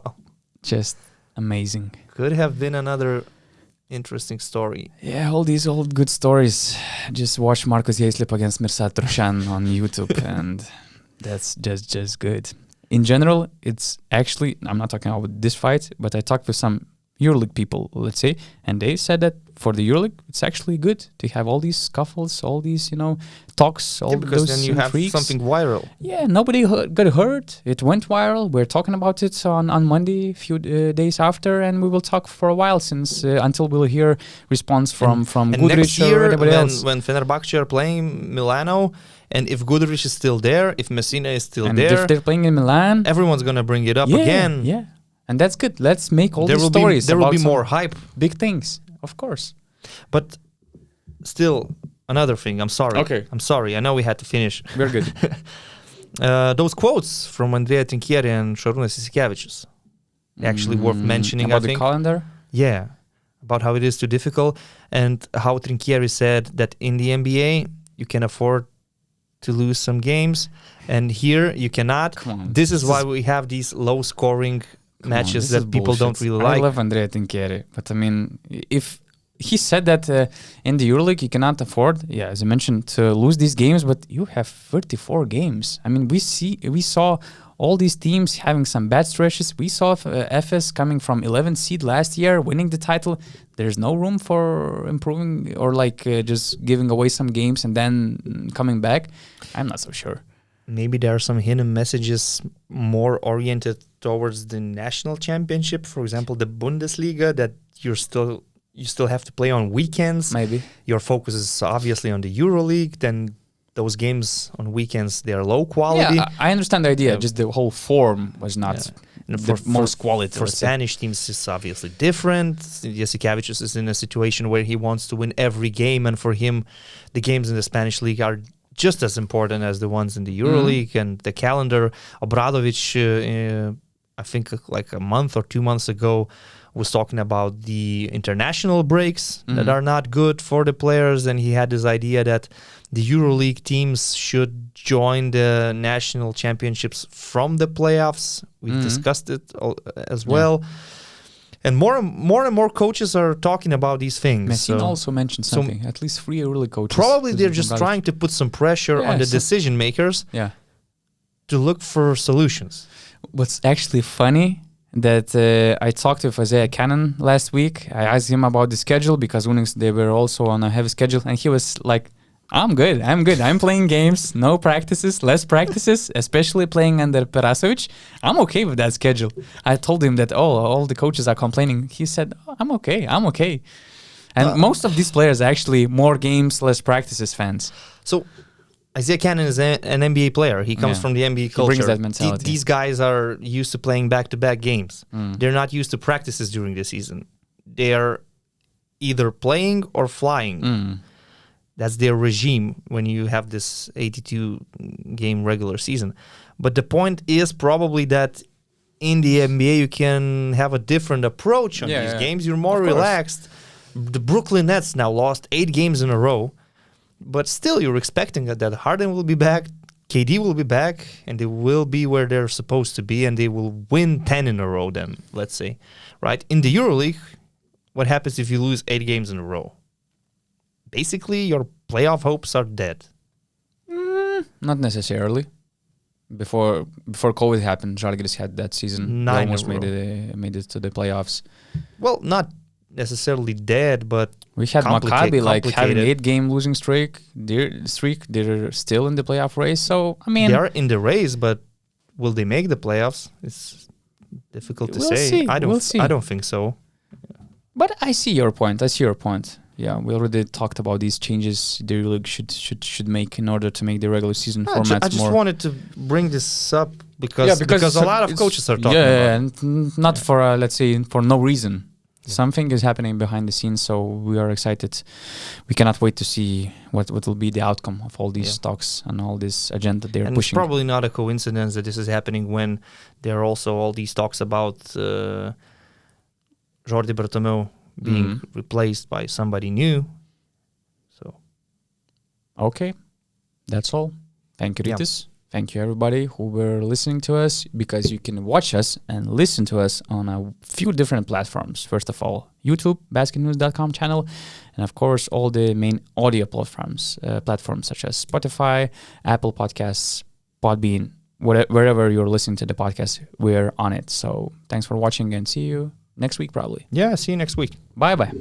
just amazing. Could have been another interesting story. Yeah, all these old good stories. Just watch Marcus Jaislip against Mirsad Troshan on YouTube and that's just good. In general, it's actually, I'm not talking about this fight, but I talked with some EuroLeague people, let's say, and they said that for the EuroLeague, it's actually good to have all these scuffles, all these, talks, all because those then you intrigues. have something viral. Yeah, nobody got hurt. It went viral. We're talking about it on Monday, a few days after, and we will talk for a while until we'll hear response from Guduric or anybody else. When Fenerbahce are playing Milano, and if Guduric is still there, if Messina is still and there, if they're playing in Milan, everyone's gonna bring it up again. Yeah. And that's good. Let's make all these stories. There will be more hype. Big things, of course. But still, another thing. I'm sorry. Okay. I'm sorry. I know we had to finish. We're good. Those quotes from Andrea Trinchieri and Šarūnas Jasikevičius. Actually worth mentioning, about I think. The calendar? Yeah. About how it is too difficult and how Trinchieri said that in the NBA, you can afford to lose some games. And here, you cannot. Come on. This is why we have these low-scoring matches that people don't really like. I love Andrea Trinchieri, but I mean, if he said that in the EuroLeague you cannot afford, as I mentioned, to lose these games, but you have 34 games. I mean, we saw all these teams having some bad stretches. We saw FS coming from 11th seed last year, winning the title. There's no room for improving or just giving away some games and then coming back. I'm not so sure. Maybe there are some hidden messages more oriented towards the national championship. For example, the Bundesliga, that you still have to play on weekends. Maybe. Your focus is obviously on the EuroLeague. Then those games on weekends, they are low quality. Yeah, I understand the idea. Just the whole form was not the most quality. For Spanish teams, it's obviously different. Jasikevičius is in a situation where he wants to win every game. And for him, the games in the Spanish league are just as important as the ones in the EuroLeague and the calendar. Obradovic, I think like a month or 2 months ago, was talking about the international breaks that are not good for the players, and he had this idea that the EuroLeague teams should join the national championships from the playoffs. We discussed it as well. And more and more coaches are talking about these things. Messina also mentioned something. At least 3 EuroLeague coaches. Probably they're just trying to put some pressure on the decision makers to look for solutions. What's actually funny that I talked with Isaiah Cannon last week. I asked him about the schedule because UNICS, they were also on a heavy schedule. And he was like, I'm good. I'm playing games, no practices, less practices, especially playing under Perasovic. I'm okay with that schedule. I told him that, all the coaches are complaining. He said, I'm okay. And most of these players are actually more games, less practices fans. So Isaiah Cannon is an NBA player. He comes from the NBA culture. He brings that mentality. These guys are used to playing back-to-back games. They're not used to practices during the season. They are either playing or flying. That's their regime when you have this 82-game regular season. But the point is probably that in the NBA you can have a different approach on these games. You're more relaxed. The Brooklyn Nets now lost 8 games in a row. But still, you're expecting that Harden will be back, KD will be back, and they will be where they're supposed to be, and they will win 10 in a row then, let's say. Right? In the EuroLeague, what happens if you lose 8 games in a row? Basically, your playoff hopes are dead. Not necessarily. Before COVID happened, Zalgiris had that season. They almost made it to the playoffs. Well, not necessarily dead, but we had Maccabi like having complicated. 8-game losing streak. They're still in the playoff race. So I mean, They are in the race, but will they make the playoffs? It's difficult to say. See. I We'll see. don't think so. But I see your point. Yeah, we already talked about these changes the EuroLeague should make in order to make the regular season formats I just more. wanted to bring this up because a lot of coaches are talking about it. and not for let's say for no reason. Something is happening behind the scenes, so we are excited. We cannot wait to see what will be the outcome of all these talks and all this agenda they're And pushing. it's probably not a coincidence that this is happening when there are also all these talks about Jordi Bartomeu being replaced by somebody new. So, okay, that's all. Thank you, Ritis. Thank you, everybody who were listening to us, because you can watch us and listen to us on a few different platforms. First of all, YouTube, BasketNews.com channel, and of course, all the main audio platforms such as Spotify, Apple Podcasts, Podbean, wherever you're listening to the podcast, we're on it. So thanks for watching and see you next week, probably. yeah, see you next week. Bye-bye.